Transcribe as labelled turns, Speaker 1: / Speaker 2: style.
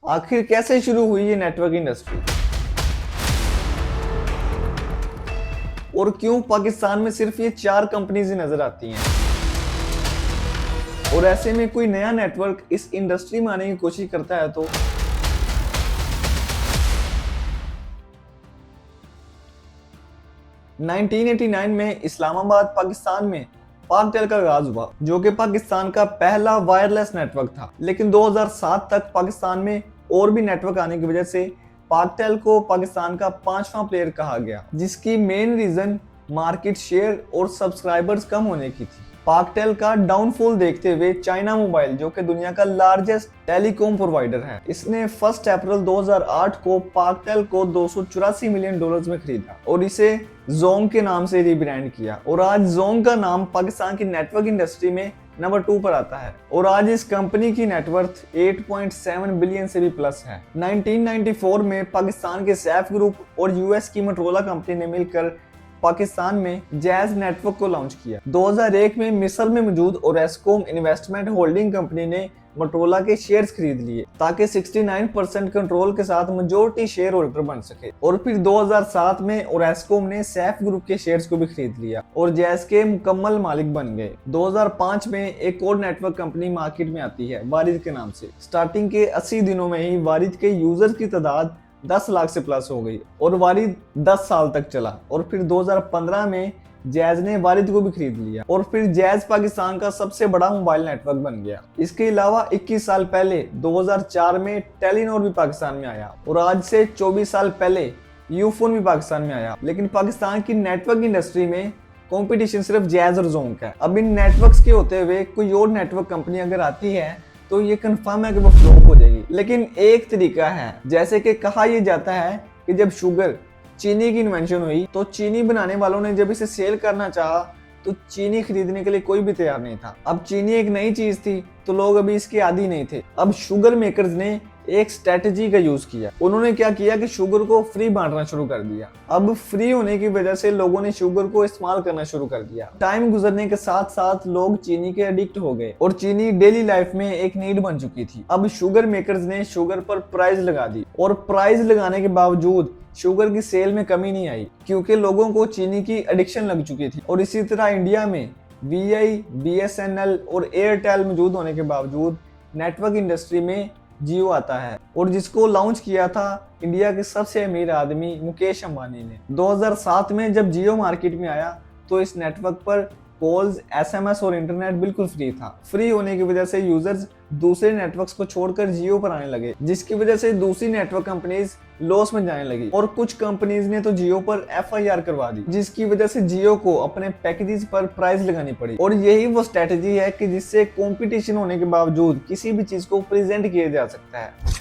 Speaker 1: आखिर कैसे शुरू हुई ये नेटवर्क इंडस्ट्री और क्यों पाकिस्तान में सिर्फ ये 4 कंपनीज ही नजर आती हैं और ऐसे में कोई नया नेटवर्क इस इंडस्ट्री में आने की कोशिश करता है तो 1989 में इस्लामाबाद पाकिस्तान में पाकटेल का आगाज हुआ, जो कि पाकिस्तान का पहला वायरलेस नेटवर्क था। लेकिन 2007 तक पाकिस्तान में और भी नेटवर्क आने की वजह से पाकटेल को पाकिस्तान का 5वां प्लेयर कहा गया, जिसकी मेन रीजन मार्केट शेयर और सब्सक्राइबर्स कम होने की थी। पाकटेल का डाउनफॉल देखते हुए चाइना मोबाइल, जो कि दुनिया का लार्जेस्ट टेलीकॉम प्रोवाइडर है, इसने 1 अप्रैल 2008 को पाकटेल को $284 मिलियन में खरीदा और इसे जोंग के नाम से रिब्रांड किया। और आज जोंग का नाम पाकिस्तान की नेटवर्क इंडस्ट्री में नंबर 2 पर आता है और आज इस कंपनी की नेटवर्थ 8.7 बिलियन से भी प्लस है। 1994 में पाकिस्तान के सैफ ग्रुप और यूएस की मोटोरोला कंपनी ने मिलकर पाकिस्तान में जैज नेटवर्क को लॉन्च किया। 2001 में मिस्र में मौजूद ओरेस्कोम इन्वेस्टमेंट होल्डिंग कंपनी ने मोटोरोला के शेयर्स खरीद लिए ताकि 69% कंट्रोल के साथ मेजॉरिटी शेयर होल्डर बन सके। और फिर 2007 में ओरेस्कोम ने सैफ ग्रुप के शेयर्स को भी खरीद लिया और जैज के मुकम्मल मालिक बन गए। 2005 में एक और नेटवर्क कंपनी मार्केट में आती है वारिद के नाम से। स्टार्टिंग के 80 दिनों में ही वारिद के यूजर्स की तादाद 10 लाख से प्लस हो गई और वारिद 10 साल तक चला। और फिर 2015 में जैज ने वारिद को भी खरीद लिया और फिर जैज पाकिस्तान का सबसे बड़ा मोबाइल नेटवर्क बन गया। इसके अलावा 21 साल पहले 2004 में टेलीनॉर भी पाकिस्तान में आया और आज से 24 साल पहले यूफोन भी पाकिस्तान में आया। लेकिन पाकिस्तान की नेटवर्क इंडस्ट्री में कंपटीशन सिर्फ जैज और जोंग का है। अब इन नेटवर्क्स के होते हुए कोई और नेटवर्क कंपनी अगर आती है तो ये कंफर्म है कि वो फ्लॉप हो जाएगी। लेकिन एक तरीका है, जैसे कि कहा यह जाता है कि जब शुगर चीनी की इन्वेंशन हुई तो चीनी बनाने वालों ने जब इसे सेल करना चाहा तो चीनी खरीदने के लिए कोई भी तैयार नहीं था। अब चीनी एक नई चीज थी तो लोग अभी इसके आदी नहीं थे। अब शुगर मेकर्स ने एक स्ट्रेटजी का यूज किया। उन्होंने क्या किया कि शुगर को फ्री बांटना शुरू कर दिया। अब फ्री होने की वजह से लोगों ने शुगर को इस्तेमाल करना शुरू कर दिया। टाइम गुजरने के साथ साथ लोग चीनी के एडिक्ट हो गए और चीनी डेली लाइफ में एक नीड बन चुकी थी। अब शुगर मेकर्स ने शुगर पर प्राइस लगा दी और प्राइस लगाने के बावजूद शुगर की सेल में कमी नहीं आई, क्योंकि लोगों को चीनी की एडिक्शन लग चुकी थी। और इसी तरह इंडिया में VI, BSNL और एयरटेल मौजूद होने के बावजूद नेटवर्क इंडस्ट्री में जियो आता है और जिसको लॉन्च किया था इंडिया के सबसे अमीर आदमी मुकेश अंबानी ने। 2007 में जब जियो मार्केट में आया तो इस नेटवर्क पर कॉल्स, SMS और इंटरनेट बिल्कुल फ्री था। फ्री होने की वजह से यूजर्स दूसरे नेटवर्क्स को छोड़कर जियो पर आने लगे, जिसकी वजह से दूसरी नेटवर्क कंपनीज लॉस में जाने लगी और कुछ कंपनीज ने तो जियो पर FIR करवा दी, जिसकी वजह से जियो को अपने पैकेजेस पर प्राइस लगानी पड़ी। और यही वो स्ट्रेटजी है कि जिससे कंपटीशन होने के बावजूद किसी भी चीज को प्रेजेंट किया जा सकता है।